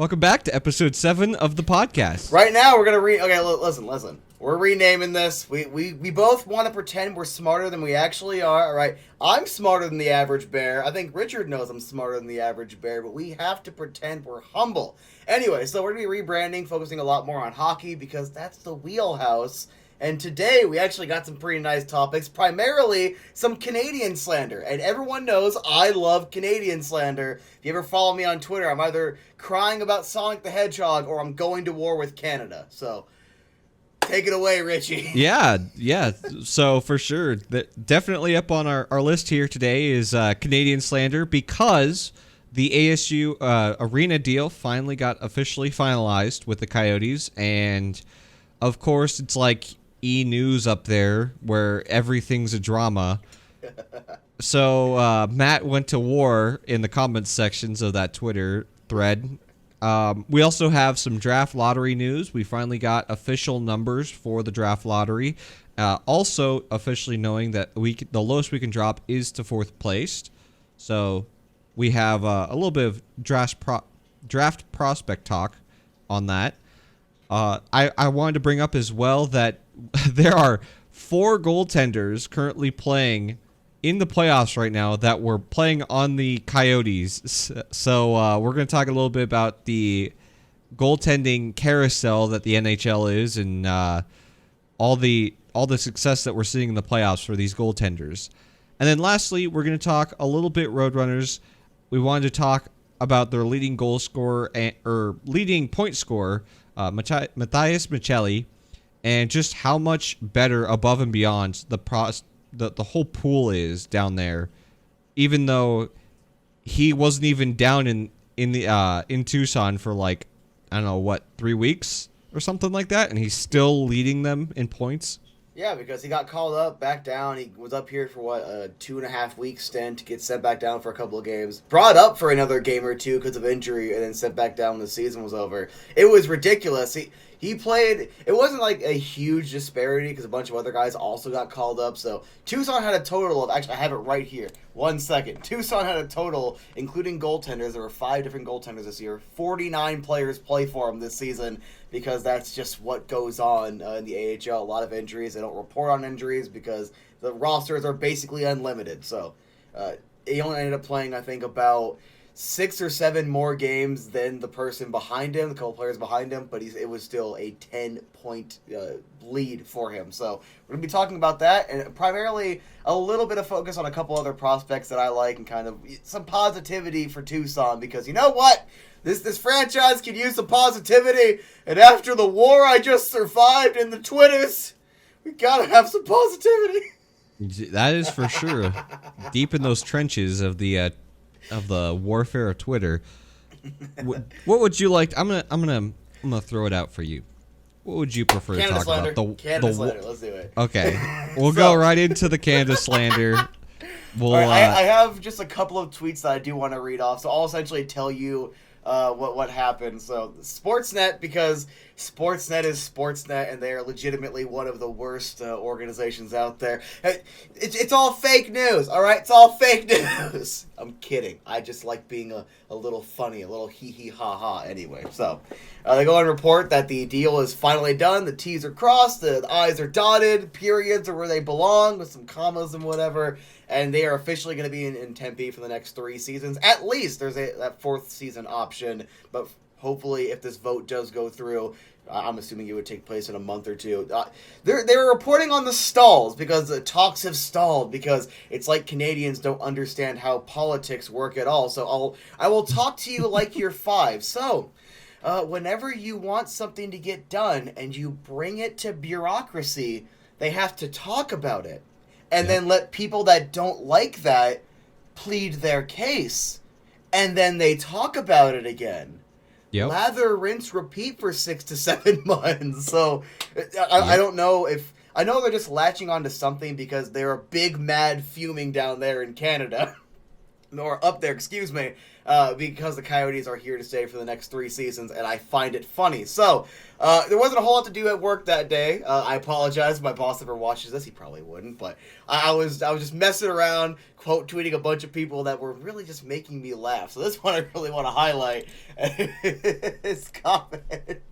Welcome back to episode 7 of the podcast. Right now, we're gonna listen. We're renaming this. We both want to pretend we're smarter than we actually are. All right, I'm smarter than the average bear. I think Richard knows I'm smarter than the average bear, but we have to pretend we're humble. Anyway, so we're gonna be rebranding, focusing a lot more on hockey because that's the wheelhouse. And today, we actually got some pretty nice topics, primarily some Canadian slander. And everyone knows I love Canadian slander. If you ever follow me on Twitter, I'm either crying about Sonic the Hedgehog or I'm going to war with Canada. So, take it away, Richie. Yeah. So, for sure, definitely up on our list here today is Canadian slander because the ASU arena deal finally got officially finalized with the Coyotes. And, of course, it's like E-News up there where everything's a drama. So Matt went to war in the comments sections of that Twitter thread. We also have some draft lottery news. We finally got official numbers for the draft lottery. Also officially knowing that the lowest we can drop is to 4th place. So we have a little bit of draft prospect talk on that. I wanted to bring up as well that there are 4 goaltenders currently playing in the playoffs right now that were playing on the Coyotes. So we're going to talk a little bit about the goaltending carousel that the NHL is and all the success that we're seeing in the playoffs for these goaltenders. And then lastly, we're going to talk a little bit Roadrunners. We wanted to talk about their leading goal scorer or leading point scorer, Matthias Michelli, and just how much better above and beyond the whole pool is down there, even though he wasn't even down in Tucson for like, I don't know, 3 weeks or something like that, and he's still leading them in points. Yeah, because he got called up, back down. He was up here for, a 2.5-week stint, get sent back down for a couple of games. Brought up for another game or two because of injury, and then sent back down when the season was over. It was ridiculous. He played, it wasn't like a huge disparity because a bunch of other guys also got called up. So Tucson had a total of, actually I have it right here, 1 second. Tucson had a total, including goaltenders, there were 5 different goaltenders this year. 49 players play for him this season because that's just what goes on in the AHL. A lot of injuries. They don't report on injuries because the rosters are basically unlimited. So he only ended up playing, I think, about 6 or 7 more games than the person behind him, the couple players behind him, but it was still a 10-point lead for him. So we're going to be talking about that, and primarily a little bit of focus on a couple other prospects that I like and kind of some positivity for Tucson, because you know what? This franchise could use some positivity, and after the war I just survived in the Twitters, we got to have some positivity. That is for sure. Deep in those trenches of the warfare of Twitter. What would you like? I'm gonna throw it out for you. What would you prefer Canada to talk slander. about? Canada slander. Let's do it. Okay, we'll go right into the Canada slander. We'll, right, I have just a couple of tweets that I do want to read off, so I'll essentially tell you what happened. So Sportsnet, because Sportsnet is Sportsnet, and they are legitimately one of the worst organizations out there. It's all fake news, all right? It's all fake news. I'm kidding. I just like being a little funny, a little hee-hee-ha-ha anyway. So they go and report that the deal is finally done. The T's are crossed, the I's are dotted, periods are where they belong with some commas and whatever, and they are officially going to be in Tempe for the next 3 seasons. At least there's that 4th season option, but hopefully if this vote does go through, I'm assuming it would take place in a month or two. They're reporting on the stalls because the talks have stalled because it's like Canadians don't understand how politics work at all. So I will talk to you like you're 5. So whenever you want something to get done and you bring it to bureaucracy, they have to talk about it and then let people that don't like that plead their case, and then they talk about it again. Yep. Lather, rinse, repeat for 6 to 7 months. So I don't know if... I know they're just latching onto something because they're big, mad, fuming down there in Canada. Or up there, excuse me. because the Coyotes are here to stay for the next 3 seasons, and I find it funny. So, there wasn't a whole lot to do at work that day. I apologize if my boss ever watches this. He probably wouldn't, but I was just messing around, quote tweeting a bunch of people that were really just making me laugh. So this one I really want to highlight. His comment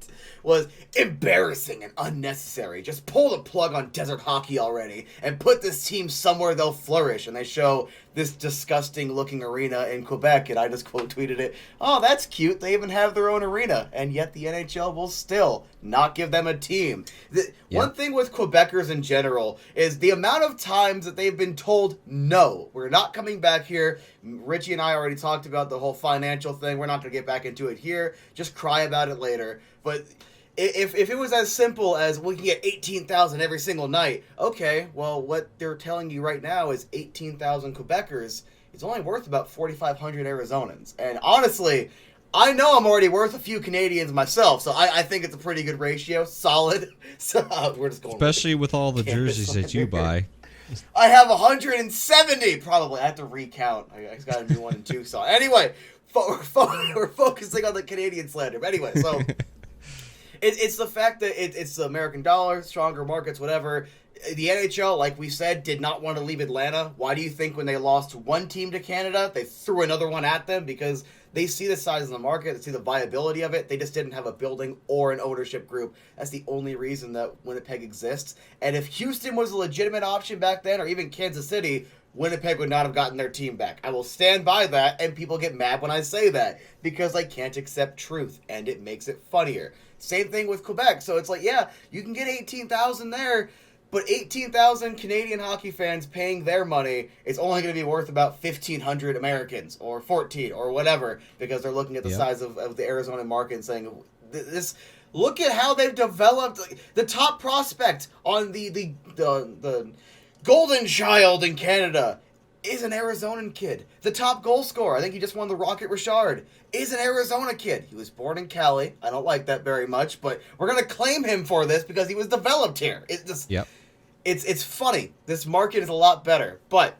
was embarrassing and unnecessary. Just pull the plug on desert hockey already and put this team somewhere they'll flourish. And they show this disgusting looking arena in Quebec, and I just quote tweeted it. Oh, that's cute. They even have their own arena, and yet the NHL will still not give them a team. One thing with Quebecers in general is the amount of times that they've been told, no, we're not coming back here. Richie and I already talked about the whole financial thing. We're not going to get back into it here. Just cry about it later. But if it was as simple as we can get 18,000 every single night, okay, well, what they're telling you right now is 18,000 Quebecers is only worth about 4,500 Arizonans. And honestly, I know I'm already worth a few Canadians myself, so I think it's a pretty good ratio, solid. So we're just going, especially with all the jerseys that you buy. I have 170 probably. I have to recount. I just got a new one in Tucson. Anyway, we're focusing on the Canadian slander. But anyway, so it's the fact that it's the American dollar, stronger markets, whatever. The NHL, like we said, did not want to leave Atlanta. Why do you think when they lost one team to Canada, they threw another one at them? Because they see the size of the market, they see the viability of it. They just didn't have a building or an ownership group. That's the only reason that Winnipeg exists. And if Houston was a legitimate option back then, or even Kansas City, Winnipeg would not have gotten their team back. I will stand by that, and people get mad when I say that, because I can't accept truth, and it makes it funnier. Same thing with Quebec. So it's like, yeah, you can get 18,000 there, but 18,000 Canadian hockey fans paying their money is only going to be worth about 1,500 Americans or 14 or whatever, because they're looking at the size of the Arizona market and saying, "This, look at how they've developed." The top prospect on the Golden Child in Canada is an Arizonan kid. The top goal scorer, I think he just won the Rocket Richard, is an Arizona kid. He was born in Cali. I don't like that very much, but we're going to claim him for this because he was developed here. It's funny. This market is a lot better. But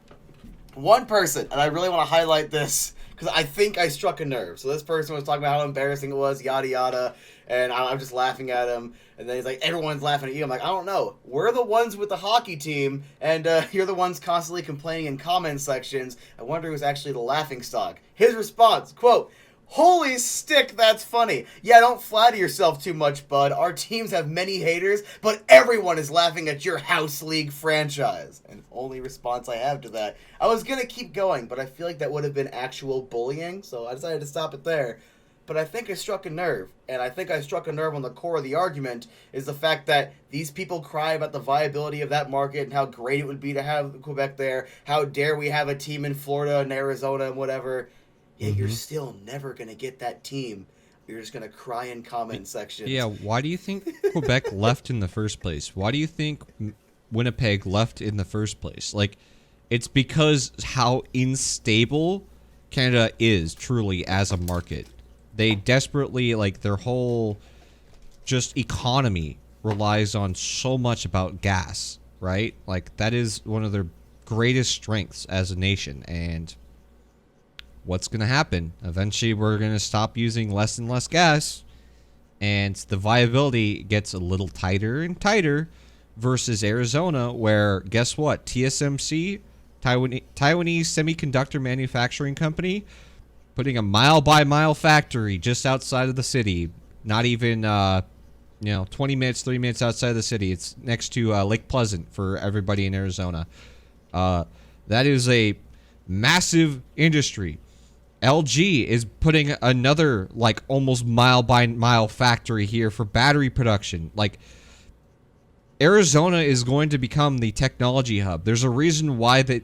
one person, and I really want to highlight this because I think I struck a nerve. So this person was talking about how embarrassing it was, yada, yada, and I'm just laughing at him. And then he's like, everyone's laughing at you. I'm like, I don't know. We're the ones with the hockey team, and you're the ones constantly complaining in comment sections. I wonder who's actually the laughingstock. His response, quote, "Holy stick, that's funny. Yeah, don't flatter yourself too much, bud. Our teams have many haters, but everyone is laughing at your house league franchise." And only response I have to that. I was going to keep going, but I feel like that would have been actual bullying, so I decided to stop it there. But I think I struck a nerve, and I think I struck a nerve on the core of the argument is the fact that these people cry about the viability of that market and how great it would be to have Quebec there. How dare we have a team in Florida and Arizona and whatever. Yeah, you're still never going to get that team. You're just going to cry in comment sections. Yeah, why do you think Quebec left in the first place? Why do you think Winnipeg left in the first place? Like, it's because how unstable Canada is truly as a market. They desperately, like, their whole just economy relies on so much about gas, right? Like, that is one of their greatest strengths as a nation, and what's going to happen? Eventually, we're going to stop using less and less gas, and the viability gets a little tighter and tighter versus Arizona, where, guess what? TSMC, Taiwanese Semiconductor Manufacturing Company, putting a mile-by-mile factory just outside of the city, not even 20 minutes, 30 minutes outside of the city. It's next to Lake Pleasant for everybody in Arizona. That is a massive industry. LG is putting another, like, almost mile-by-mile factory here for battery production. Like, Arizona is going to become the technology hub. There's a reason why the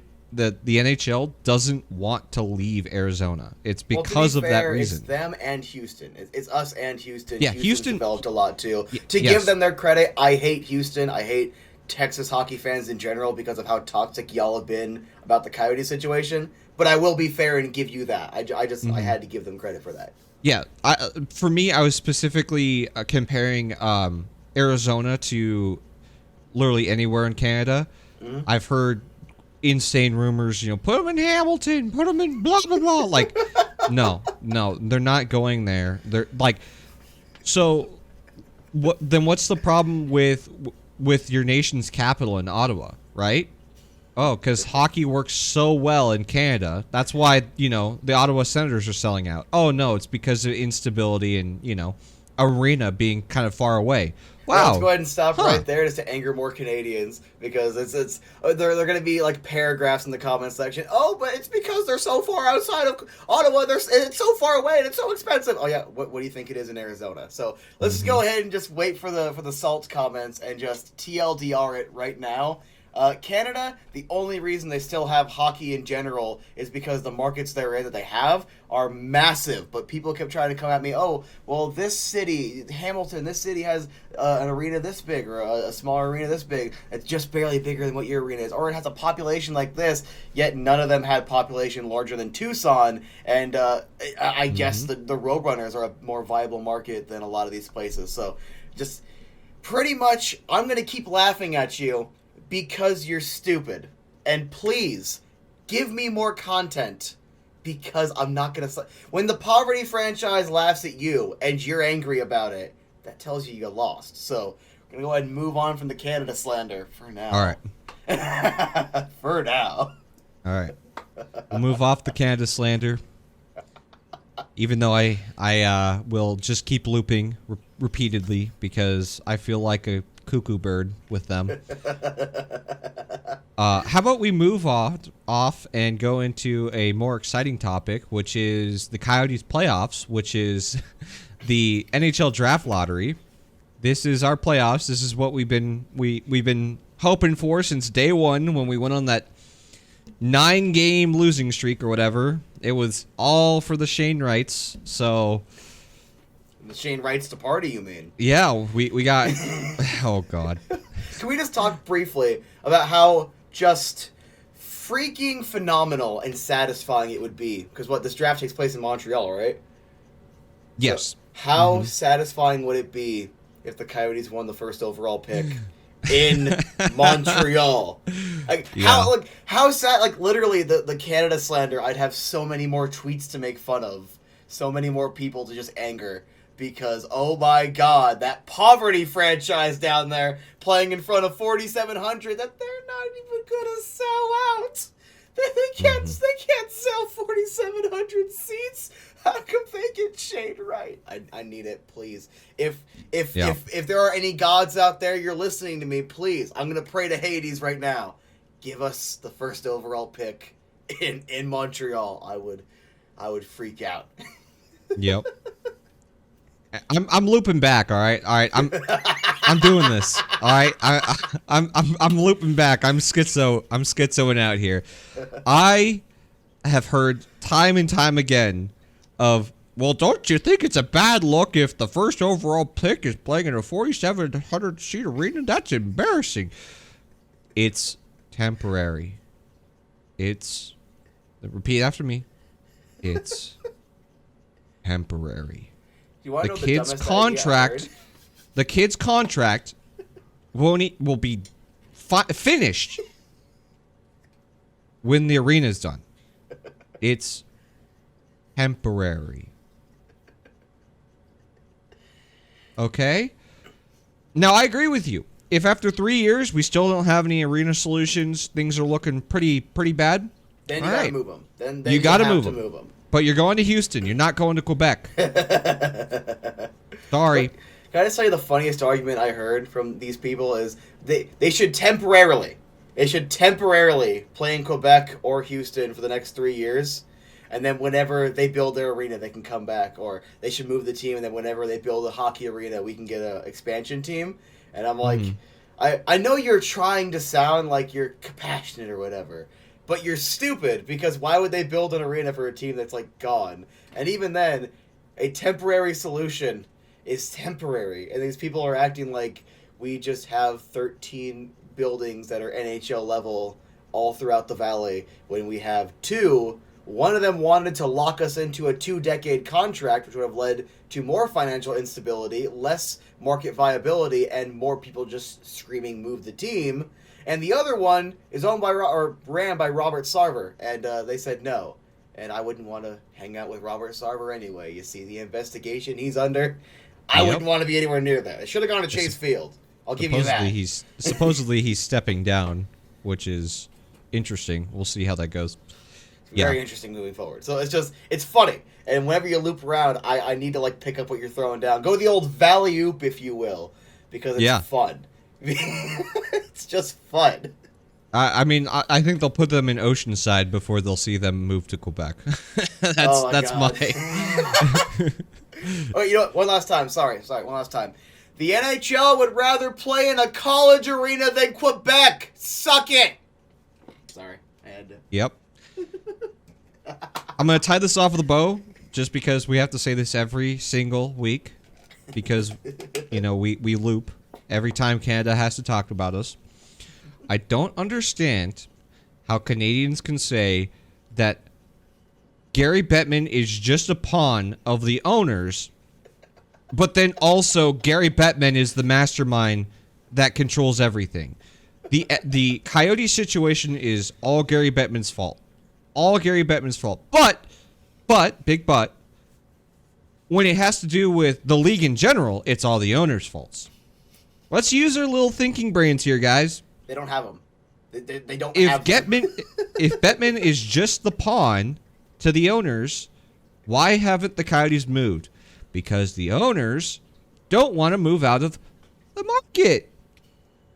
NHL doesn't want to leave Arizona. It's because of that reason. It's them and Houston. It's us and Houston. Yeah, Houston developed a lot too. Give them their credit, I hate Houston. I hate Texas hockey fans in general because of how toxic y'all have been about the Coyote situation. But I will be fair and give you that. I had to give them credit for that. Yeah, for me, I was specifically comparing Arizona to literally anywhere in Canada. Mm-hmm. I've heard insane rumors, put them in Hamilton, put them in blah, blah, blah. Like, No, they're not going there. They're like, so what? Then what's the problem with your nation's capital in Ottawa, right? Oh, because hockey works so well in Canada. That's why, the Ottawa Senators are selling out. Oh, no, it's because of instability and, arena being kind of far away. Wow. Let's go ahead and stop right there just to anger more Canadians, because they're going to be like paragraphs in the comment section. Oh, but it's because they're so far outside of Ottawa. It's so far away and it's so expensive. Oh yeah, what do you think it is in Arizona? So let's just go ahead and just wait for the salt comments and just TLDR it right now. Canada, the only reason they still have hockey in general is because the markets they're in that they have are massive. But people kept trying to come at me, oh, well, this city, Hamilton, this city has an arena this big or a smaller arena this big. It's just barely bigger than what your arena is. Or it has a population like this, yet none of them had population larger than Tucson. And I guess the Roadrunners are a more viable market than a lot of these places. So just pretty much, I'm going to keep laughing at you because you're stupid. And please, give me more content, because I'm not going to... When the poverty franchise laughs at you and you're angry about it, that tells you lost. So, we're going to go ahead and move on from the Canada slander for now. All right. For now. All right. We'll move off the Canada slander. Even though I will just keep looping repeatedly, because I feel like a cuckoo bird with them. How about we move off and go into a more exciting topic, which is the Coyotes playoffs, which is the NHL draft lottery. This is our playoffs. This is what we've been hoping for since day one, when we went on that 9-game losing streak or whatever. It was all for the Shane Wrights. So the Shane Wrights to party, you mean? Yeah, we got... Oh, God. Can we just talk briefly about how just freaking phenomenal and satisfying it would be? Because this draft takes place in Montreal, right? Yes. So how satisfying would it be if the Coyotes won the first overall pick in Montreal? How sad, literally the Canada slander, I'd have so many more tweets to make fun of, so many more people to just anger. Because, oh my God, that poverty franchise down there playing in front of 4,700 that they're not even gonna sell out. They can't sell 4,700 seats. How come they get Shane Wright? I need it, please. If there are any gods out there, you're listening to me, please. I'm gonna pray to Hades right now. Give us the first overall pick in Montreal. I would freak out. Yep. I'm looping back. All right. I'm doing this. All right. I'm looping back. I'm schizoing out here. I have heard time and time again of, well, don't you think it's a bad look if the first overall pick is playing in a 4,700 seat arena? That's embarrassing. It's temporary. Repeat after me. It's temporary. The kid's contract will be finished when the arena's done. It's temporary. Okay? Now, I agree with you. If after 3 years we still don't have any arena solutions, things are looking pretty bad, then you gotta move them. Then you gotta move them. But you're going to Houston. You're not going to Quebec. Sorry. Can I just tell you the funniest argument I heard from these people is they should temporarily play in Quebec or Houston for the next 3 years, and then whenever they build their arena, they can come back. Or they should move the team, and then whenever they build a hockey arena, we can get an expansion team. And I'm like, I know you're trying to sound like you're compassionate or whatever, but you're stupid, because why would they build an arena for a team that's, gone? And even then, a temporary solution is temporary. And these people are acting like we just have 13 buildings that are NHL level all throughout the valley when we have 2. One of them wanted to lock us into a 2-decade contract, which would have led to more financial instability, less market viability, and more people just screaming, move the team. And the other one is owned by or ran by Robert Sarver, and they said no. and I wouldn't want to hang out with Robert Sarver anyway. You see the investigation he's under. I wouldn't want to be anywhere near that. It should have gone to Chase Field. I'll give you that. Supposedly he's stepping down, which is interesting. We'll see how that goes. Very interesting moving forward. So it's funny. And whenever you loop around, I need to like pick up what you're throwing down. Go the old valley oop, if you will, because it's fun. It's just fun. I mean, I think they'll put them in Oceanside before they'll see them move to Quebec. that's my. Oh, you know what? One last time. Sorry. One last time. The NHL would rather play in a college arena than Quebec. Suck it. Sorry, I had to. Yep. I'm going to tie this off with a bow just because we have to say this every single week because, we loop every time Canada has to talk about us. I don't understand how Canadians can say that Gary Bettman is just a pawn of the owners, but then also Gary Bettman is the mastermind that controls everything. The Coyote situation is all Gary Bettman's fault. All Gary Bettman's fault. But, big but, when it has to do with the league in general, it's all the owners' faults. Let's use our little thinking brains here, guys. They don't have them. They don't have them. If Bettman is just the pawn to the owners, why haven't the Coyotes moved? Because the owners don't want to move out of the market.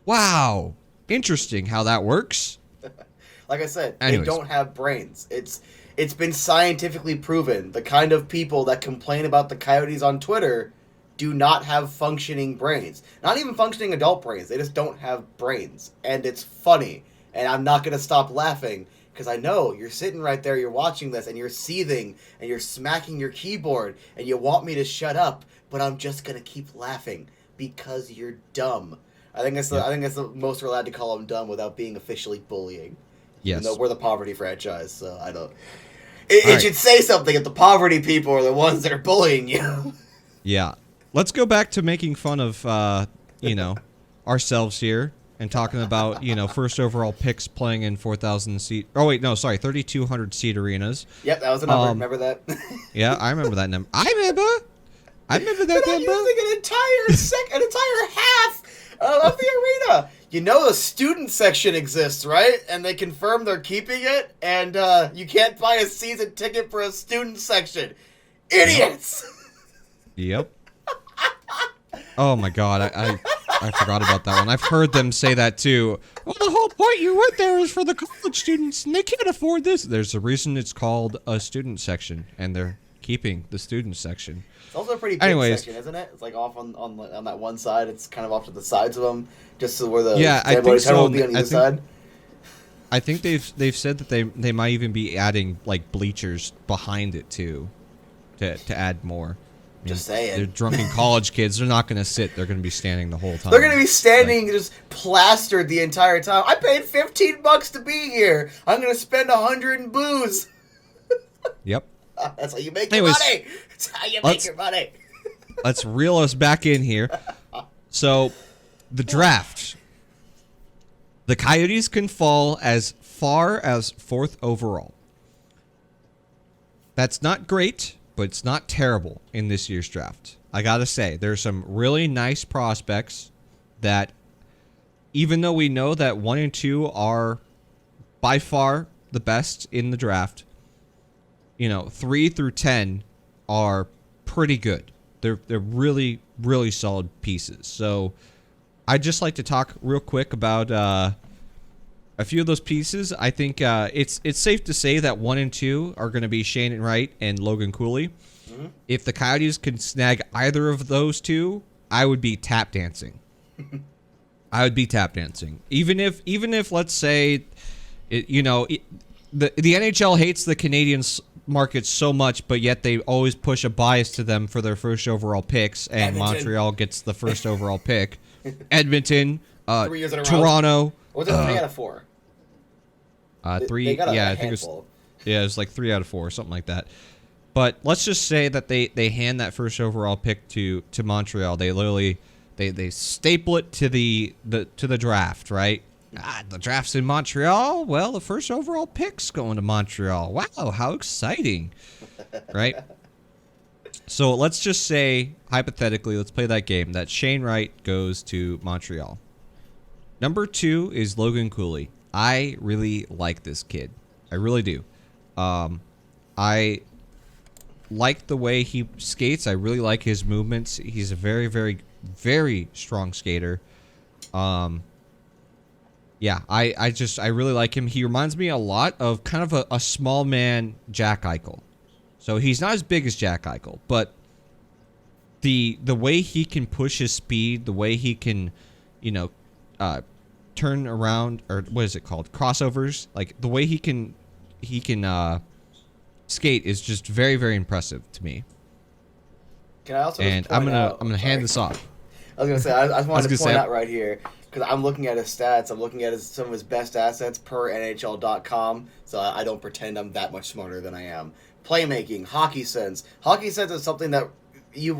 Wow. Interesting how that works. Like I said, Anyways. They don't have brains. It's been scientifically proven. The kind of people that complain about the Coyotes on Twitter do not have functioning brains. Not even functioning adult brains. They just don't have brains. And it's funny. And I'm not going to stop laughing because I know you're sitting right there, you're watching this, and you're seething, and you're smacking your keyboard, and you want me to shut up, but I'm just going to keep laughing because you're dumb. I think that's the most we're allowed to call them dumb without being officially bullying. Yes. Even though we're the poverty franchise, so I don't... It should say something if the poverty people are the ones that are bullying you. Yeah. Let's go back to making fun of, ourselves here and talking about, first overall picks playing in 4,000 seat... Oh, wait, no, sorry, 3,200 seat arenas. Yep, that was a number. Remember that? Yeah, I remember that number. I remember that but number. I'm using an entire half of the arena. You know the student section exists, right? And they confirm they're keeping it, and you can't buy a season ticket for a student section. Idiots! Yep. Oh my God, I forgot about that one. I've heard them say that too. Well, the whole point you went there is for the college students, and they can't afford this. There's a reason it's called a student section, and they're keeping the student section. It's also a pretty big section, isn't it? It's like off on that one side. It's kind of off to the sides of them, just so where the I think so. will be on either side. I think they've said that they might even be adding like bleachers behind it too, to add more. Just saying. They're drunken college kids. They're not going to sit. They're going to be standing the whole time. They're going to be standing just plastered the entire time. I paid $15 to be here. I'm going to spend $100 in booze. Yep. That's how you make your money. That's how you make your money. Let's reel us back in here. So, the draft. The Coyotes can fall as far as 4th overall. That's not great, but it's not terrible in this year's draft. I gotta say, there's some really nice prospects that, even though we know that 1 and 2 are by far the best in the draft, 3 through 10 are pretty good. They're really, really solid pieces. So I'd just like to talk real quick about a few of those pieces. I think it's safe to say that 1 and 2 are going to be Shannon Wright and Logan Cooley. Mm-hmm. If the Coyotes could snag either of those two, I would be tap dancing. Even if let's say, the NHL hates the Canadians market so much, but yet they always push a bias to them for their first overall picks, and Edmonton. Montreal gets the first overall pick. Edmonton, 3 years in a row. Toronto. Or was it 3 out of 4? 3. Yeah, I think it was like 3 out of 4, or something like that. But let's just say that they hand that first overall pick to Montreal. They literally they staple it to the draft, right? The draft's in Montreal. Well, the first overall pick's going to Montreal. Wow, how exciting, right? So let's just say, hypothetically, let's play that game, that Shane Wright goes to Montreal. Number 2 is Logan Cooley. I really like this kid. I really do. I like the way he skates. I really like his movements. He's a very, very, very strong skater. Yeah, I really like him. He reminds me a lot of kind of a small man Jack Eichel. So he's not as big as Jack Eichel, but the way he can push his speed, the way he can, turn around, or what is it called? Crossovers. Like the way he can skate is just very, very impressive to me. Can I also and I'm gonna hand this off. I was gonna say I just wanted to point out right here, because I'm looking at his stats. I'm looking at some of his best assets per NHL.com. So I don't pretend I'm that much smarter than I am. Playmaking, hockey sense. Hockey sense is something that you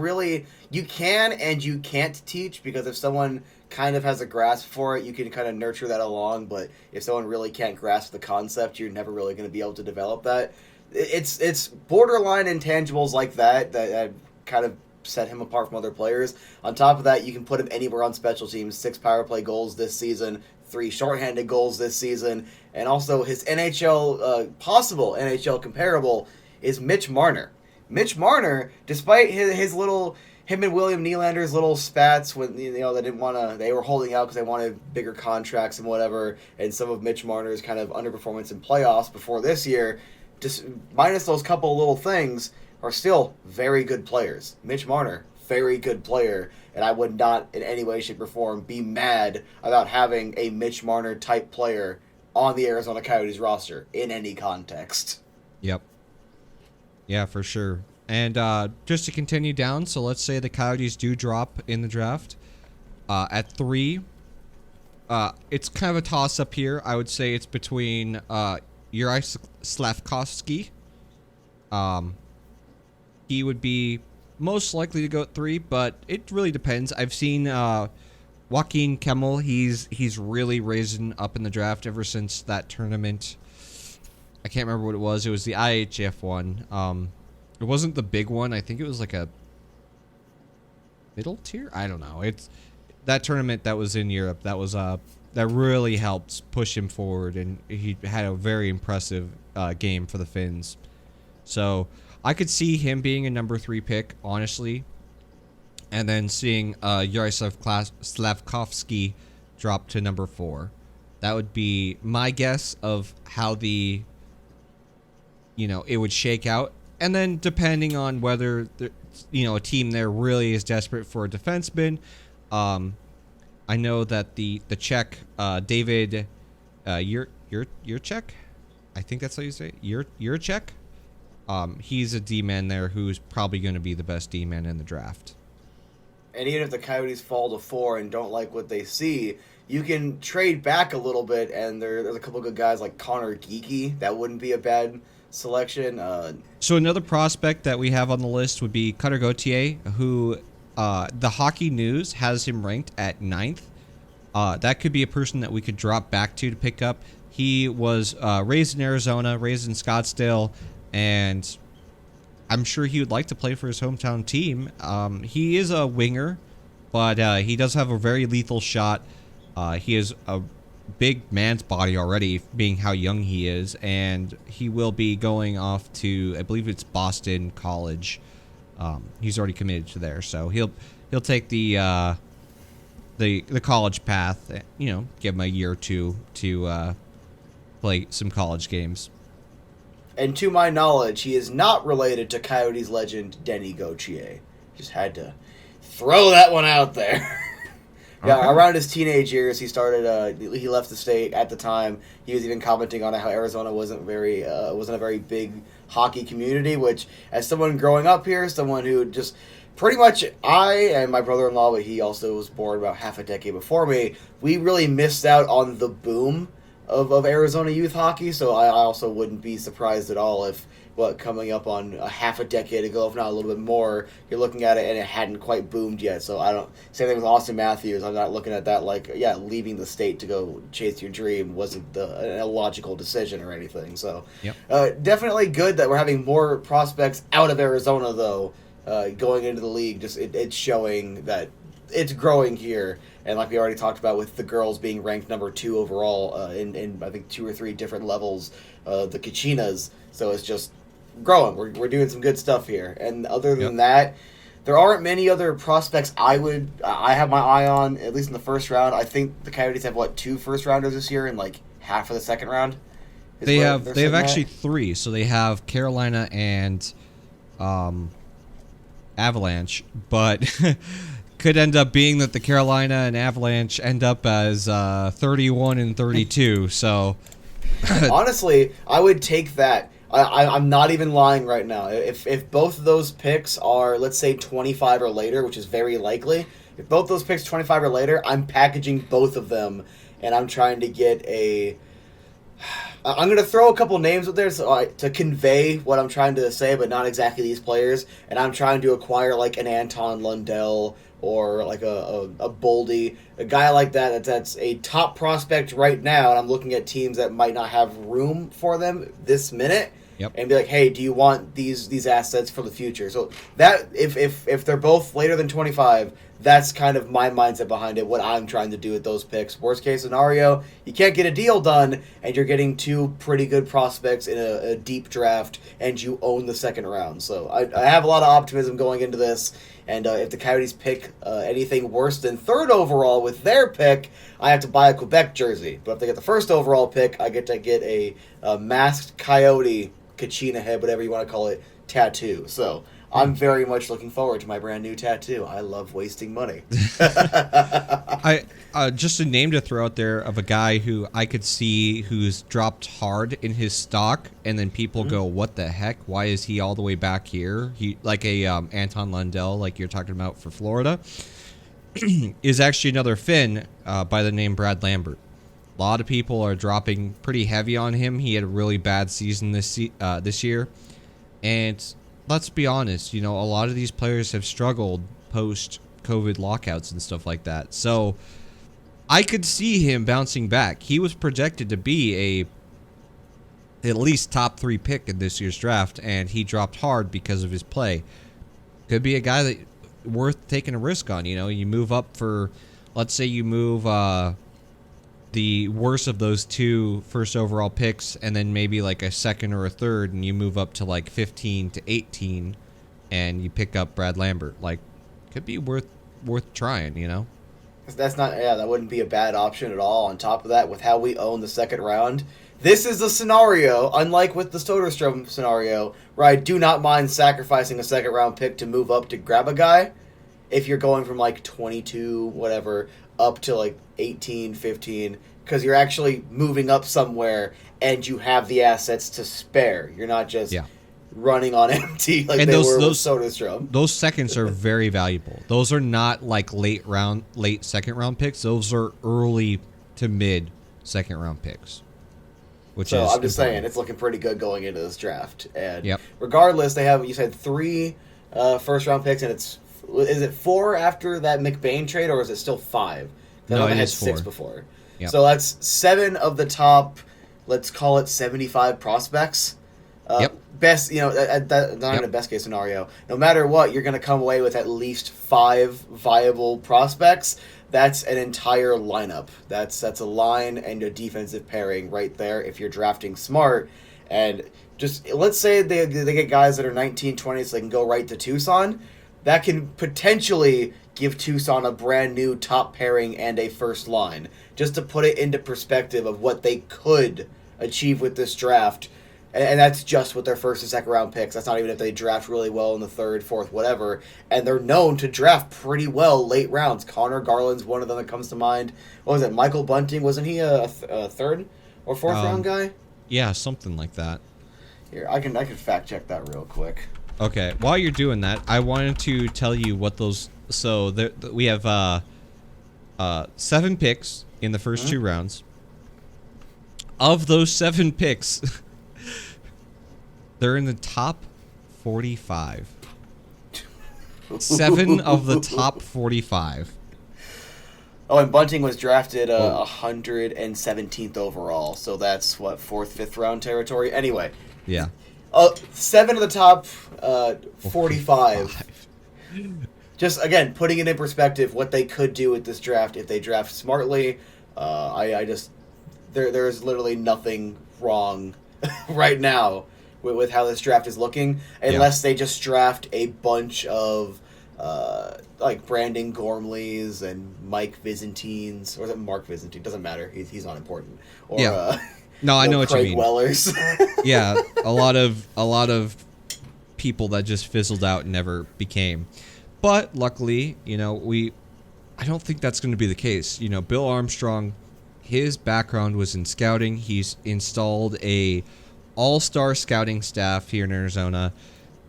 can and you can't teach, because if someone kind of has a grasp for it, you can kind of nurture that along. But if someone really can't grasp the concept, you're never really going to be able to develop that. It's borderline intangibles like that kind of set him apart from other players. On top of that, you can put him anywhere on special teams. 6 power play goals this season, 3 shorthanded goals this season, and also his possible NHL comparable is Mitch Marner. Mitch Marner, despite his little, him and William Nylander's little spats when they were holding out because they wanted bigger contracts and whatever, and some of Mitch Marner's kind of underperformance in playoffs before this year, just minus those couple little things, are still very good players. Mitch Marner, very good player, and I would not in any way, shape, or form be mad about having a Mitch Marner type player on the Arizona Coyotes roster in any context. Yep. Yeah, for sure. And just to continue down, so let's say the Coyotes do drop in the draft. At 3, it's kind of a toss-up here. I would say it's between Juraj Slafkovsky. He would be most likely to go at 3, but it really depends. I've seen Joaquin Kemmel. He's really risen up in the draft ever since that tournament. I can't remember what it was. It was the IHF one. It wasn't the big one. I think it was like a middle tier. I don't know. It's that tournament that was in Europe. That was that really helped push him forward, and he had a very impressive game for the Finns. So I could see him being a number 3 pick, honestly, and then seeing Juraj Slafkovsky drop to number 4. That would be my guess of how it would shake out. And then depending on whether a team there really is desperate for a defenseman, I know that the Czech David Jurček, I think that's how you say it, Jurček. He's a D-man there who's probably going to be the best D-man in the draft. And even if the Coyotes fall to 4 and don't like what they see, you can trade back a little bit, and there's a couple good guys like Connor Geekie. That wouldn't be a bad selection. So another prospect that we have on the list would be Cutter Gauthier, who the Hockey News has him ranked at 9th. That could be a person that we could drop back to pick up. He was raised in Arizona, raised in Scottsdale, and I'm sure he would like to play for his hometown team. He is a winger, but he does have a very lethal shot. He is a big man's body already, being how young he is, and he will be going off to, I believe it's Boston College. He's already committed to there, so he'll take the college path. Give him a year or two to play some college games. And to my knowledge, he is not related to Coyotes legend Denny Gauthier. Just had to throw that one out there. Yeah, around his teenage years, he left the state at the time. He was even commenting on how Arizona wasn't a very big hockey community, which, as someone growing up here, someone who just pretty much, I and my brother-in-law, but he also was born about half a decade before me, we really missed out on the boom of Arizona youth hockey, so I also wouldn't be surprised at all if coming up on a half a decade ago, if not a little bit more, you're looking at it and it hadn't quite boomed yet. So I don't. Same thing with Austin Matthews. I'm not looking at that like, yeah, leaving the state to go chase your dream wasn't an illogical decision or anything. So definitely good that we're having more prospects out of Arizona though, going into the league. Just it's showing that it's growing here. And like we already talked about with the girls being ranked number 2 overall in I think 2 or 3 different levels, the Kachinas. So it's just growing. We're doing some good stuff here. And other than that, there aren't many other prospects I have my eye on, at least in the first round. I think the Coyotes have 2 first rounders this year and like half of the second round. They have actually 3. So they have Carolina and Avalanche, but could end up being that the Carolina and Avalanche end up as 31 and 32. So honestly, I would take that. I'm not even lying right now. If both of those picks are, let's say, 25 or later, which is very likely, if both those picks 25 or later, I'm packaging both of them, and I'm trying to get a... I'm going to throw a couple names up there to convey what I'm trying to say, but not exactly these players, and I'm trying to acquire like an Anton Lundell or like a Boldy, a guy like that's a top prospect right now, and I'm looking at teams that might not have room for them this minute, and be like, hey, do you want these assets for the future? So that if they're both later than 25, that's kind of my mindset behind it, what I'm trying to do with those picks. Worst case scenario, you can't get a deal done, and you're getting 2 pretty good prospects in a deep draft, and you own the second round. So I have a lot of optimism going into this, and if the Coyotes pick anything worse than 3rd overall with their pick, I have to buy a Quebec jersey. But if they get the 1st overall pick, I get to get a masked coyote, Kachina head, whatever you want to call it, tattoo. So I'm very much looking forward to my brand new tattoo. I love wasting money. Just a name to throw out there of a guy who I could see who's dropped hard in his stock, and then people go, "What the heck? Why is he all the way back here?" He like a Anton Lundell, like you're talking about for Florida, is actually another Finn by the name Brad Lambert. A lot of people are dropping pretty heavy on him. He had a really bad season this year, and let's be honest, a lot of these players have struggled post-COVID lockouts and stuff like that. So I could see him bouncing back. He was projected to be at least top 3 pick in this year's draft, and he dropped hard because of his play. Could be a guy that worth taking a risk on. You move up for, let's say you move the worst of those 2 first overall picks, and then maybe like a 2nd or a 3rd, and you move up to like 15 to 18, and you pick up Brad Lambert. Like, could be worth trying. That's not, that wouldn't be a bad option at all. On top of that, with how we own the second round, this is a scenario, unlike with the Soderstrom scenario, where I do not mind sacrificing a second round pick to move up to grab a guy. If you're going from like 22, whatever, up to like 18, 15, because you're actually moving up somewhere and you have the assets to spare. You're not just running on empty like and they were with Soderstrom. Those seconds are very valuable. Those are not like late second round picks. Those are early to mid second round picks. I'm just saying, it's looking pretty good going into this draft. And regardless, they have, you said 3 first round picks, and is it 4 after that McBain trade, or is it still 5? No, it had is 6 4 before. Yep. So that's 7 of the top, let's call it 75 prospects. Best, not in a best case scenario. No matter what, you're going to come away with at least 5 viable prospects. That's an entire lineup. That's a line and a defensive pairing right there if you're drafting smart. And just let's say they get guys that are 19, 20, so they can go right to Tucson. That can potentially give Tucson a brand new top pairing and a first line. Just to put it into perspective of what they could achieve with this draft. And that's just with their first and second round picks. That's not even if they draft really well in the 3rd, 4th, whatever. And they're known to draft pretty well late rounds. Connor Garland's one of them that comes to mind. What was it? Michael Bunting, wasn't he a 3rd or 4th round guy? Yeah, something like that. Here, I can fact check that real quick. Okay, while you're doing that, I wanted to tell you what those. So we have 7 picks in the first 2 rounds. of those 7 picks, they're in the top 45. 7 of the top 45. Oh, and Bunting was drafted 117th overall, so that's, 4th, 5th round territory? Anyway. Yeah. 7 of the top 45. Just, again, putting it in perspective, what they could do with this draft if they draft smartly. There's literally nothing wrong right now with how this draft is looking, unless they just draft a bunch of like Brandon Gormleys and Mike Vizentines, or is it Mark Vizentine? Doesn't matter. He's not important. Or, no, I know what Craig you mean. Wellers. Yeah, a lot of people that just fizzled out and never became. But luckily, I don't think that's going to be the case. Bill Armstrong, his background was in scouting. He's installed a all-star scouting staff here in Arizona.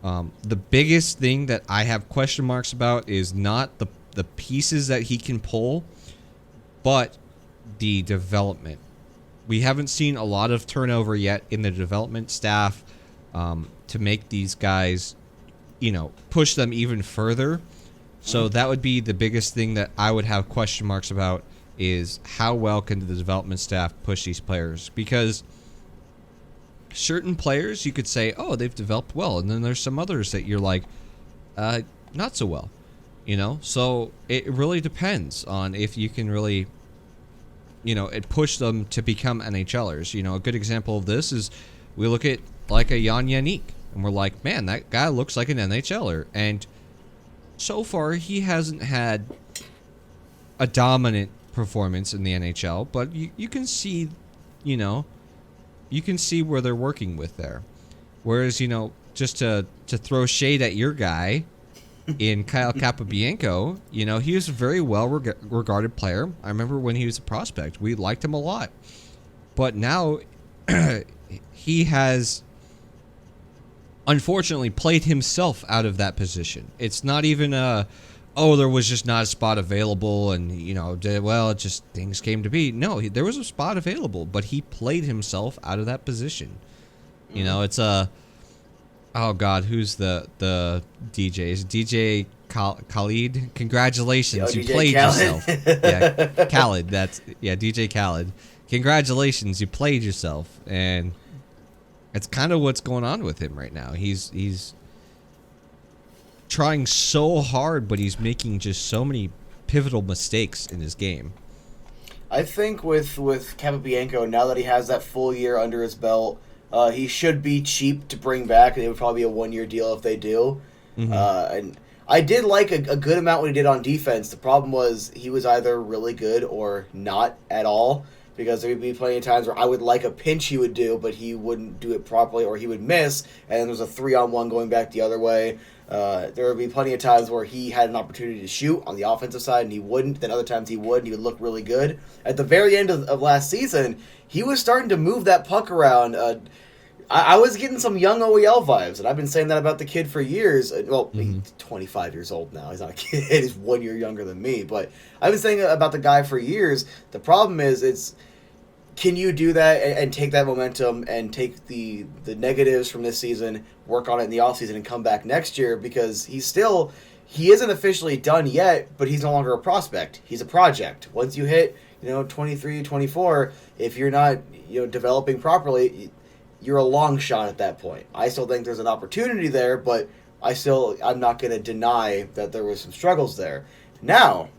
The biggest thing that I have question marks about is not the pieces that he can pull, but the development. We haven't seen a lot of turnover yet in the development staff to make these guys, push them even further. So that would be the biggest thing that I would have question marks about, is how well can the development staff push these players? Because certain players you could say, oh, they've developed well, and then there's some others that you're like, not so well, So it really depends on if you can really, it push them to become NHLers. A good example of this is we look at like a Jan Yannick, and we're like, man, that guy looks like an NHLer, and so far he hasn't had a dominant performance in the NHL, but you can see, you can see where they're working with there. Whereas, just to throw shade at your guy in Kyle Capobianco, he was a very well regarded player. I remember when he was a prospect, we liked him a lot. But now he has unfortunately played himself out of that position. It's not even there was just not a spot available, and it just things came to be. No, there was a spot available, but he played himself out of that position. It's oh God, who's the DJ? Is it DJ Khalid? Congratulations, you played yourself. Yeah, Khalid. DJ Khalid. Congratulations, you played yourself, and it's kind of what's going on with him right now. He's trying so hard, but he's making just so many pivotal mistakes in his game. I think with Capobianco, now that he has that full year under his belt, he should be cheap to bring back. It would probably be a 1-year deal if they do. Mm-hmm. And I did like a good amount what he did on defense. The problem was he was either really good or not at all, because there would be plenty of times where I would like a pinch he would do, but he wouldn't do it properly, or he would miss, and then there was a 3-on-1 going back the other way. There would be plenty of times where he had an opportunity to shoot on the offensive side, and he wouldn't. Then other times he would, and he would look really good. At the very end of last season, he was starting to move that puck around. I was getting some young OEL vibes, and I've been saying that about the kid for years. Well, he's 25 years old now. He's not a kid. He's 1 year younger than me. But I've been saying about the guy for years. The problem is, can you do that and take that momentum and take the negatives from this season, work on it in the offseason, and come back next year? Because he isn't officially done yet, but he's no longer a prospect. He's a project. Once you hit 23, 24, if you're not developing properly, you're a long shot at that point. I still think there's an opportunity there, but I'm not going to deny that there was some struggles there. Now,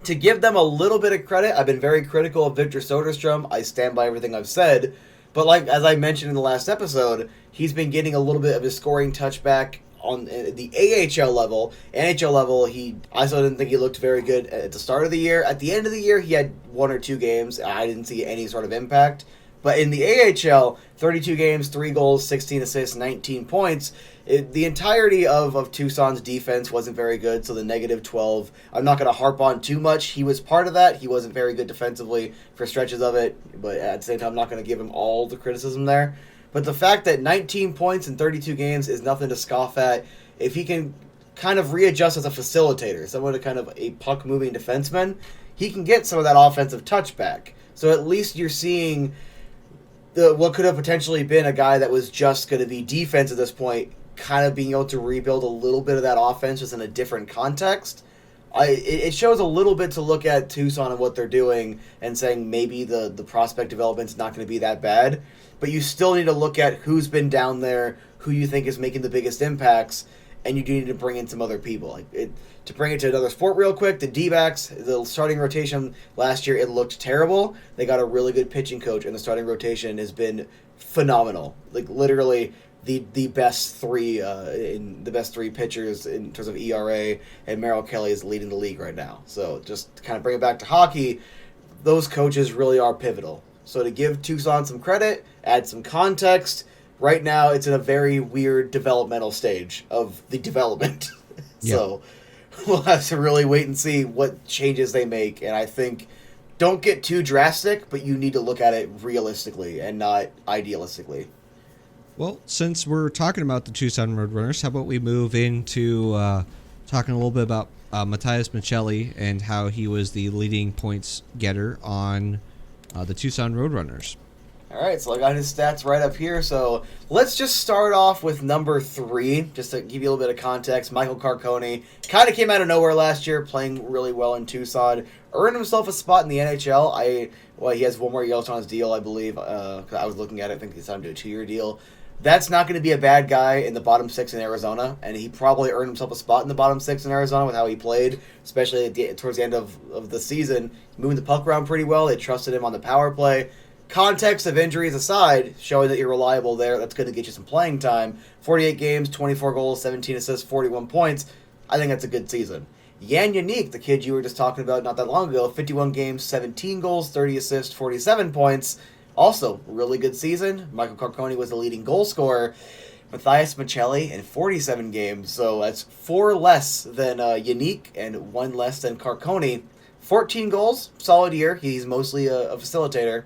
to give them a little bit of credit, I've been very critical of Victor Soderstrom. I stand by everything I've said. But as I mentioned in the last episode, he's been getting a little bit of his scoring touchback on the AHL level. NHL level, I still didn't think he looked very good at the start of the year. At the end of the year, he had 1 or 2 games. I didn't see any sort of impact. But in the AHL, 32 games, 3 goals, 16 assists, 19 points. The entirety of Tucson's defense wasn't very good, so the -12, I'm not going to harp on too much. He was part of that. He wasn't very good defensively for stretches of it, but at the same time, I'm not going to give him all the criticism there. But the fact that 19 points in 32 games is nothing to scoff at, if he can kind of readjust as a facilitator, someone to kind of a puck-moving defenseman, he can get some of that offensive touch back. So at least you're seeing what could have potentially been a guy that was just going to be defense at this point, kind of being able to rebuild a little bit of that offense just in a different context. It shows a little bit to look at Tucson and what they're doing and saying maybe the prospect development's not going to be that bad, but you still need to look at who's been down there, who you think is making the biggest impacts, and you do need to bring in some other people. To bring it to another sport real quick, the D-backs, the starting rotation last year, it looked terrible. They got a really good pitching coach, and the starting rotation has been phenomenal. Like, literally the best three pitchers in terms of ERA, and Merrill Kelly is leading the league right now. So just to kind of bring it back to hockey, those coaches really are pivotal. So to give Tucson some credit, add some context, right now it's in a very weird developmental stage of the development. So we'll have to really wait and see what changes they make. And I think don't get too drastic, but you need to look at it realistically and not idealistically. Well, since we're talking about the Tucson Roadrunners, how about we move into talking a little bit about Matthias Michelli and how he was the leading points getter on the Tucson Roadrunners. All right, so I got his stats right up here. So let's just start off with number 3, just to give you a little bit of context. Michael Carconi kind of came out of nowhere last year, playing really well in Tucson. Earned himself a spot in the NHL. He has one more year left on his deal, I believe. I was looking at it. I think he's signed to a 2-year deal. That's not going to be a bad guy in the bottom 6 in Arizona, and he probably earned himself a spot in the bottom 6 in Arizona with how he played, especially towards the end of the season. Moving the puck around pretty well. They trusted him on the power play. Context of injuries aside, showing that you're reliable there, that's going to get you some playing time. 48 games, 24 goals, 17 assists, 41 points. I think that's a good season. Yan Yannick, the kid you were just talking about not that long ago, 51 games, 17 goals, 30 assists, 47 points. Also, really good season. Michael Carconi was the leading goal scorer. Matthias Michelli in 47 games, so that's 4 less than Yannick and 1 less than Carconi. 14 goals, solid year. He's mostly a facilitator.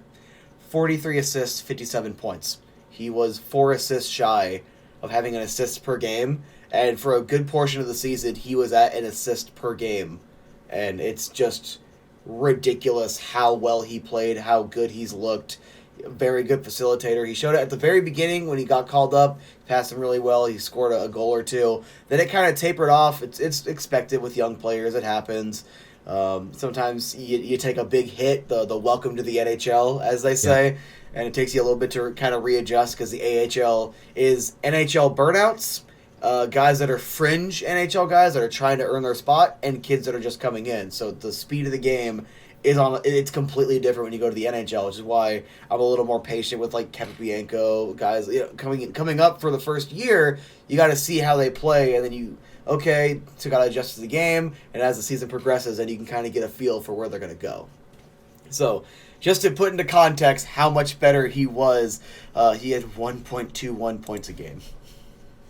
43 assists, 57 points. He was 4 assists shy of having an assist per game, and for a good portion of the season, he was at an assist per game. And it's just ridiculous how well he played, how good he's looked. Very good facilitator. He showed it at the very beginning when he got called up. Passed him really well. He scored a goal or two. Then it kind of tapered off. It's expected with young players. It happens. Sometimes you take a big hit, the welcome to the NHL, as they say, and it takes you a little bit to kind of readjust because the AHL is NHL burnouts, guys that are fringe NHL guys that are trying to earn their spot, and kids that are just coming in. So the speed of the game it's completely different when you go to the NHL, which is why I'm a little more patient with like Kevin Bianco guys coming up for the first year. You got to see how they play, and then so got to adjust to the game, and as the season progresses, then you can kind of get a feel for where they're going to go. So, just to put into context how much better he was, he had 1.21 points a game.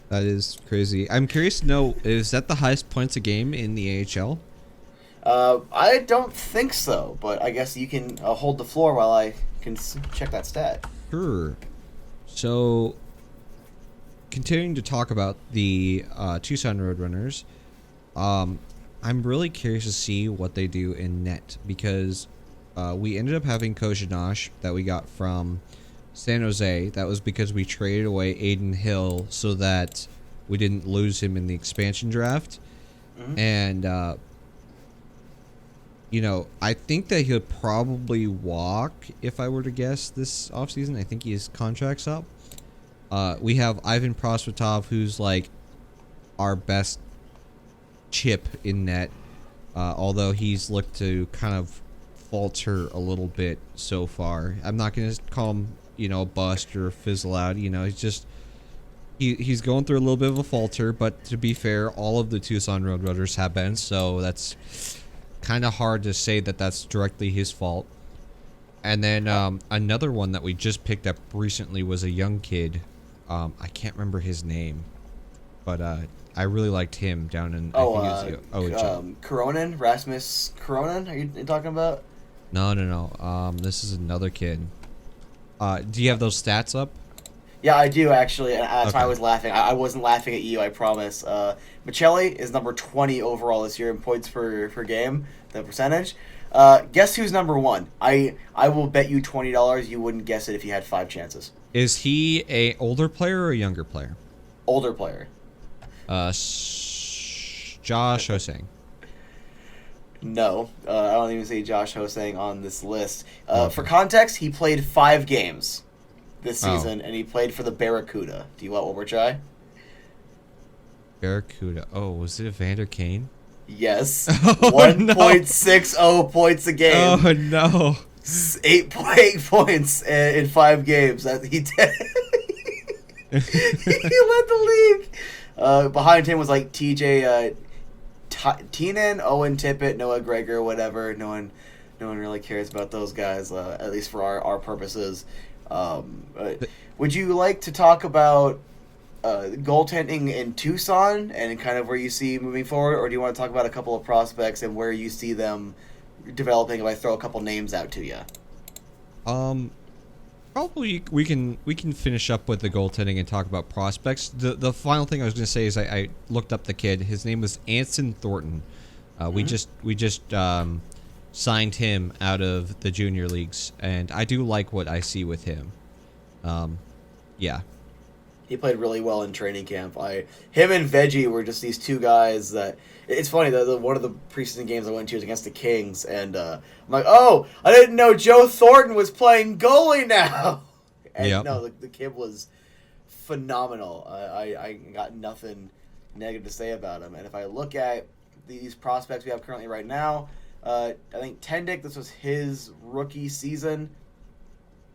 That is crazy. I'm curious to know, is that the highest points a game in the AHL? I don't think so, but I guess you can hold the floor while I can check that stat. Sure. So, continuing to talk about the Tucson Roadrunners, I'm really curious to see what they do in net, because we ended up having Kozhinosh that we got from San Jose. That was because we traded away Aiden Hill so that we didn't lose him in the expansion draft. Mm-hmm. And I think that he'll probably walk if I were to guess this offseason. I think his contract's up. We have Ivan Prosvetov, who's like our best chip in net, although he's looked to kind of falter a little bit so far. I'm not going to call him, a bust or fizzle out. He's just he's going through a little bit of a falter, but to be fair, all of the Tucson Roadrunners have been, so that's kind of hard to say that that's directly his fault. And then another one that we just picked up recently was a young kid. I can't remember his name, but I really liked him down in OHL. Coronin, Rasmus Coronin. Are you talking about? No. This is another kid. Do you have those stats up? Yeah, I do actually, and that's why I Okay. was laughing. I wasn't laughing at you, I promise. Michelli is number 20 overall this year in points per game, the percentage. Guess who's number one? I will bet you $20 you wouldn't guess it if you had 5 chances. Is he a older player or a younger player? Older player. Josh Hosang. No, I don't even see Josh Hosang on this list. Okay. For context, he played 5 games this Oh. season, and he played for the Barracuda. Do you want one more try? Barracuda. Oh, was it Evander Kane? Yes. Oh, 1.60 points a game. Oh no. 8.8 points in 5 games. That he did. He led the league. Behind him was like TJ Teenan, Owen Tippett, Noah Gregor, whatever. No one really cares about those guys, at least for our purposes. Would you like to talk about goaltending in Tucson and kind of where you see moving forward, or do you want to talk about a couple of prospects and where you see them developing if I throw a couple names out to you? Probably we can finish up with the goaltending and talk about prospects. The final thing I was going to say is I looked up the kid. His name was Anson Thornton. We just signed him out of the junior leagues, and I do like what I see with him. Yeah. He played really well in training camp. Him and Veggie were just these two guys that. It's funny, one of the preseason games I went to was against the Kings, and I'm like, oh, I didn't know Joe Thornton was playing goalie now. And Yep. no, the kid was phenomenal. I got nothing negative to say about him. And if I look at these prospects we have currently right now, I think Tendick, this was his rookie season,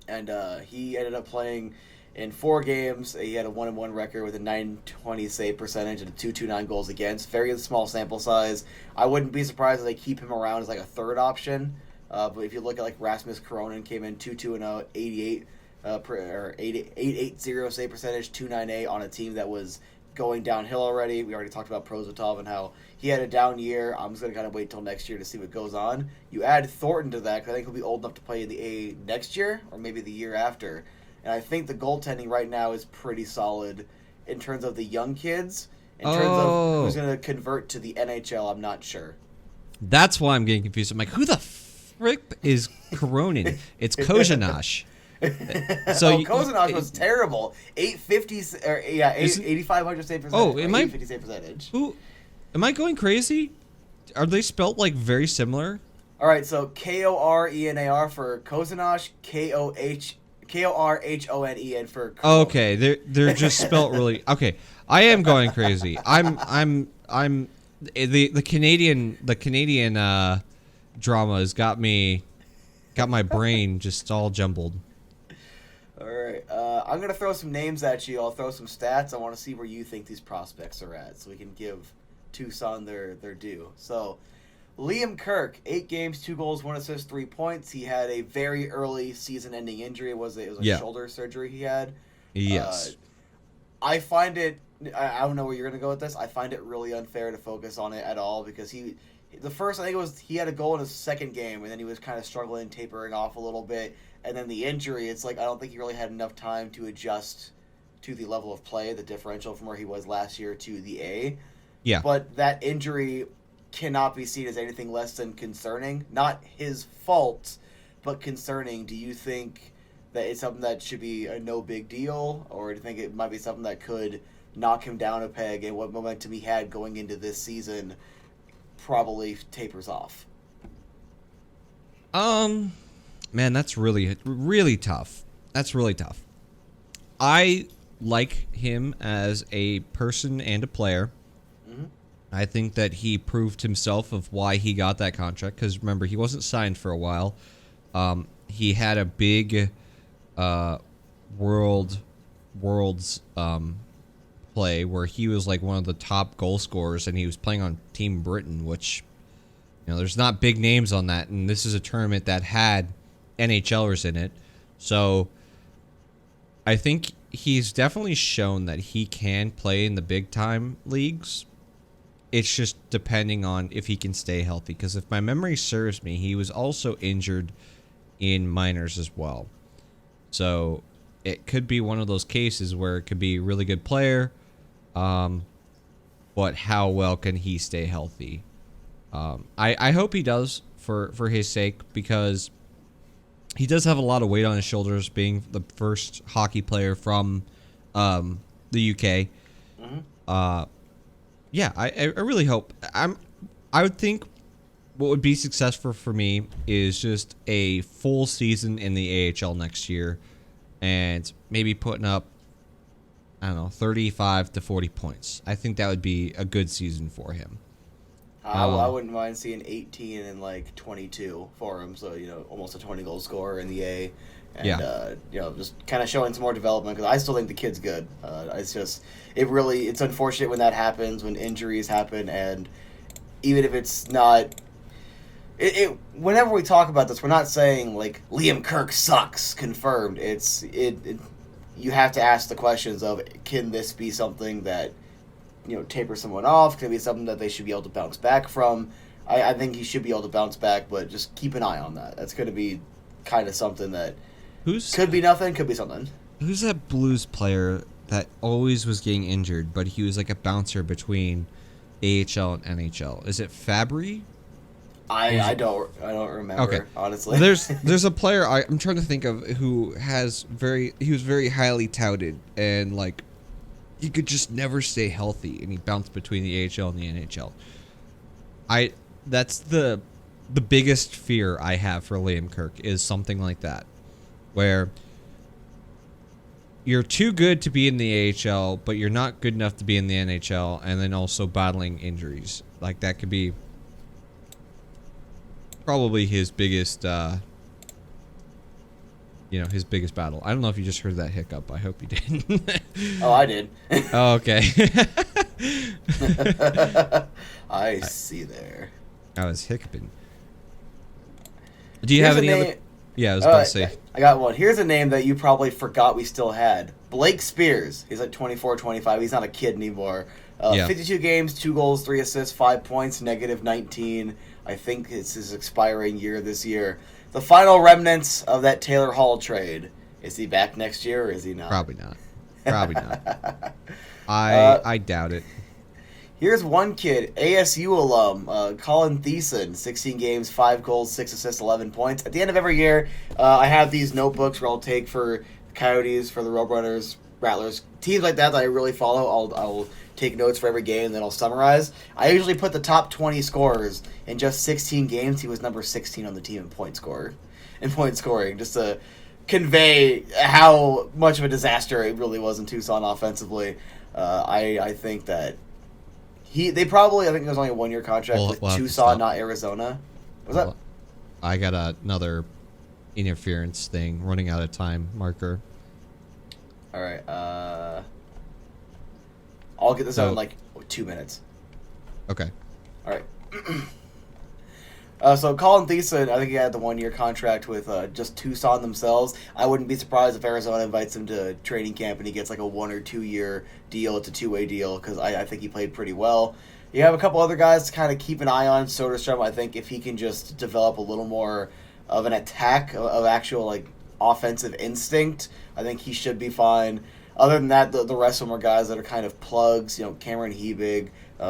and he ended up playing in 4 games. He had a 1-1 record with a .920 save percentage and a .229 goals against. Very small sample size. I wouldn't be surprised if they keep him around as like a third option. But if you look at like Rasmus Corcone came in 2-2-0, 880 save percentage, .298 on a team that was going downhill already. We already talked about Prosvetov and how he had a down year. I'm just going to kind of wait till next year to see what goes on. You add Thornton to that, because I think he'll be old enough to play in the A next year or maybe the year after. And I think the goaltending right now is pretty solid in terms of the young kids. In terms of who's going to convert to the NHL, I'm not sure. That's why I'm getting confused. I'm like, who the frick is Koronin? It's Kozhinash. So Kozhinash was terrible. 850 or 8,500 save percentage. Oh, am I? 850 save percentage. Who? Am I going crazy? Are they spelt like very similar? All right, so Korenar for Kozhinash, Korhonen for Kirk. Okay, they're just spelt really. Okay, I am going crazy. I'm the Canadian drama has got my brain just all jumbled. All right, I'm gonna throw some names at you. I'll throw some stats. I want to see where you think these prospects are at, so we can give Tucson their due. So, Liam Kirk, 8 games, 2 goals, 1 assist, 3 points. He had a very early season-ending injury. It was a shoulder surgery he had. Yes. I find it. I don't know where you're gonna go with this. I find it really unfair to focus on it at all, because he had a goal in his second game, and then he was kind of struggling, tapering off a little bit, and then the injury. It's like I don't think he really had enough time to adjust to the level of play, the differential from where he was last year to the A. Yeah. But that injury cannot be seen as anything less than concerning. Not his fault, but concerning. Do you think that it's something that should be a no big deal, or do you think it might be something that could knock him down a peg, and what momentum he had going into this season probably tapers off? Man, that's really, really tough. That's really tough. I like him as a person and a player. Mm-hmm. I think that he proved himself of why he got that contract, because remember, he wasn't signed for a while. He had a big world's play where he was like one of the top goal scorers, and he was playing on Team Britain, which, there's not big names on that, and this is a tournament that had NHLers in it. So I think he's definitely shown that he can play in the big time leagues. It's just depending on if he can stay healthy, because if my memory serves me, he was also injured in minors as well. So it could be one of those cases where it could be a really good player, but how well can he stay healthy? I hope he does for his sake, because he does have a lot of weight on his shoulders, being the first hockey player from the UK. Yeah, I really hope. I would think what would be successful for me is just a full season in the AHL next year, and maybe putting up, I don't know, 35 to 40 points. I think that would be a good season for him. I wouldn't mind seeing 18 and like 22 for him, so almost a 20-goal scorer in the A, and just kind of showing some more development, because I still think the kid's good. It's unfortunate when that happens, when injuries happen, and even if it's not, whenever we talk about this, we're not saying like Liam Kirk sucks, confirmed. You have to ask the questions of, can this be something that taper someone off? Can it be something that they should be able to bounce back from? I think he should be able to bounce back, but just keep an eye on that. That's going to be kind of something that could be nothing, could be something. Who's that Blues player that always was getting injured, but he was like a bouncer between AHL and NHL? Is it Fabry? I don't remember, okay. Honestly. There's a player I'm trying to think of who he was very highly touted, and like he could just never stay healthy, and he bounced between the AHL and the NHL. That's the biggest fear I have for Liam Kirk, is something like that, where you're too good to be in the AHL, but you're not good enough to be in the NHL, and then also battling injuries. Like, that could be probably his biggest his biggest battle. I don't know if you just heard that hiccup. I hope you didn't. Oh, I did. Oh, okay. I see there. I was hiccuping. Do you have any other? Yeah, I was about to say. I got one. Here's a name that you probably forgot we still had. Blake Spears. He's like 24, 25. He's not a kid anymore. 52 games, 2 goals, 3 assists, 5 points, negative 19. I think it's his expiring year this year. The final remnants of that Taylor Hall trade. Is he back next year, or is he not? Probably not. I doubt it. Here's one kid, ASU alum, Colin Thiessen, 16 games, 5 goals, 6 assists, 11 points. At the end of every year, I have these notebooks where I'll take for the Coyotes, for the Roadrunners, Rattlers, teams like that I really follow. I'll take notes for every game, and then I'll summarize. I usually put the top 20 scorers. In just 16 games, he was number 16 on the team in point scoring, just to convey how much of a disaster it really was in Tucson offensively. I think that I think it was only a 1-year contract with Tucson, not Arizona. Was that? I got another interference thing, running out of time marker. All right. I'll get this out in like 2 minutes. Okay. All right. So Colin Thiessen, I think he had the 1-year contract with just Tucson themselves. I wouldn't be surprised if Arizona invites him to training camp and he gets like a 1 or 2 year deal. It's a 2-way deal, because I think he played pretty well. You have a couple other guys to kind of keep an eye on. Soderstrom, I think if he can just develop a little more of an attack, of actual like offensive instinct, I think he should be fine. Other than that, the rest of them are guys that are kind of plugs. Cameron Hebig,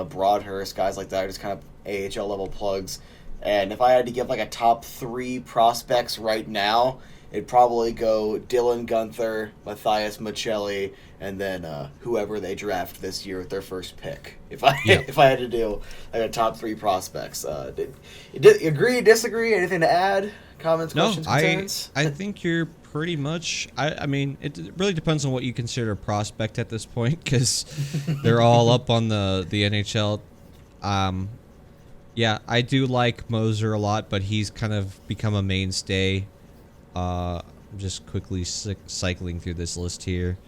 Broadhurst, guys like that are just kind of AHL level plugs. And if I had to give like a top 3 prospects right now, it'd probably go Dylan Gunther, Matthias Michelli, and then whoever they draft this year with their first pick. If I had to do like a top 3 prospects, agree, disagree? Anything to add? Comments, questions, concerns? I think you're pretty much. I mean, it really depends on what you consider a prospect at this point, because they're all up on the NHL. Yeah, I do like Moser a lot, but he's kind of become a mainstay. I'm just quickly cycling through this list here.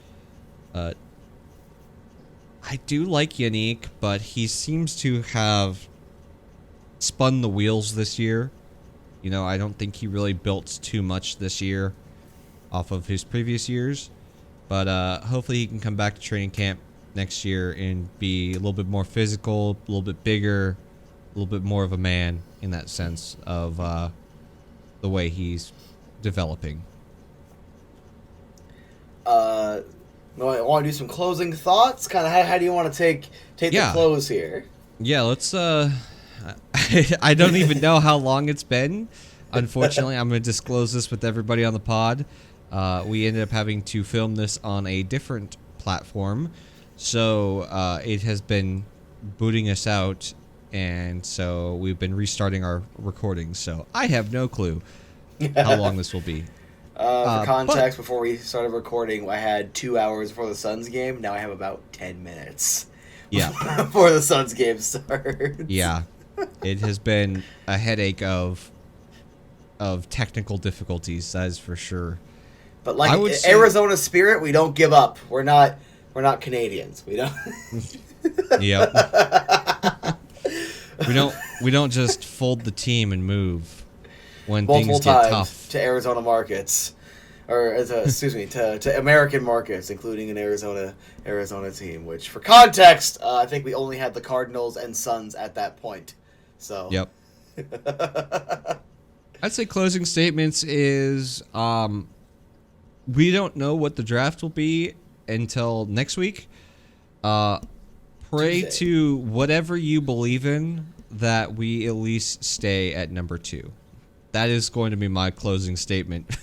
I do like Yannick, but he seems to have spun the wheels this year. I don't think he really built too much this year off of his previous years. But hopefully he can come back to training camp next year and be a little bit more physical, a little bit bigger, a little bit more of a man in that sense of the way he's developing. Want to do some closing thoughts? Kind of how do you want to take the close here? Yeah, let's. I don't even know how long it's been. Unfortunately, I'm going to disclose this with everybody on the pod. We ended up having to film this on a different platform, so it has been booting us out, and so we've been restarting our recording. So I have no clue how long this will be. For context, before we started recording, I had 2 hours before the Suns game. Now I have about 10 minutes. Yeah. Before the Suns game starts. Yeah. It has been a headache of technical difficulties, that is for sure. But like Arizona spirit, we don't give up. We're not Canadians. We don't. Yep. we don't just fold the team and move when multiple things get times tough. To Arizona markets, or excuse me, to American markets, including an Arizona team. Which, for context, I think we only had the Cardinals and Suns at that point. So. Yep. I'd say closing statements is we don't know what the draft will be until next week. Pray Tuesday. to whatever you believe in that we at least stay at number 2. That is going to be my closing statement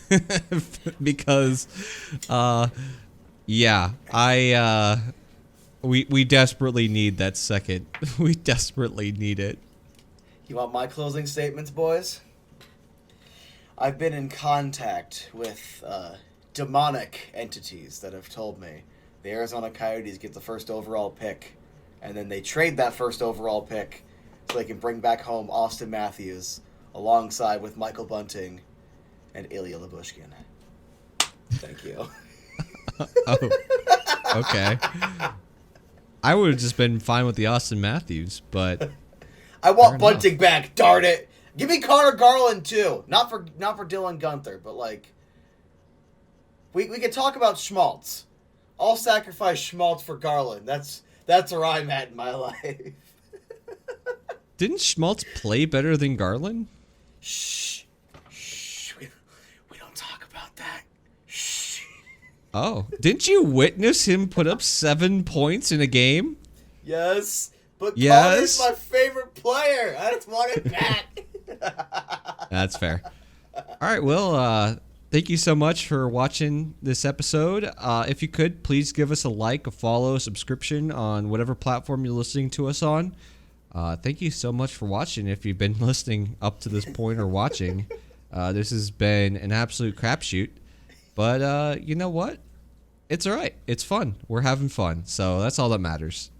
because, we desperately need that second. We desperately need it. You want my closing statements, boys? I've been in contact with demonic entities that have told me the Arizona Coyotes get the first overall pick, and then they trade that first overall pick so they can bring back home Austin Matthews alongside with Michael Bunting and Ilya Lyubushkin. Thank you. Oh, okay. I would have just been fine with the Austin Matthews, but I want Bunting back, darn it. Give me Connor Garland too. Not for Dylan Gunther, but like we could talk about Schmaltz. I'll sacrifice Schmaltz for Garland. That's where I'm at in my life. Didn't Schmaltz play better than Garland? Shh. We don't talk about that. Shh. Oh, didn't you witness him put up 7 points in a game? Yes, but Yes. Connor's my favorite player. I just want it back. That's fair. All right, well, thank you so much for watching this episode. If you could, please give us a like, a follow, a subscription on whatever platform you're listening to us on. Thank you so much for watching. If you've been listening up to this point or watching, this has been an absolute crapshoot. But you know what? It's all right. It's fun. We're having fun. So that's all that matters.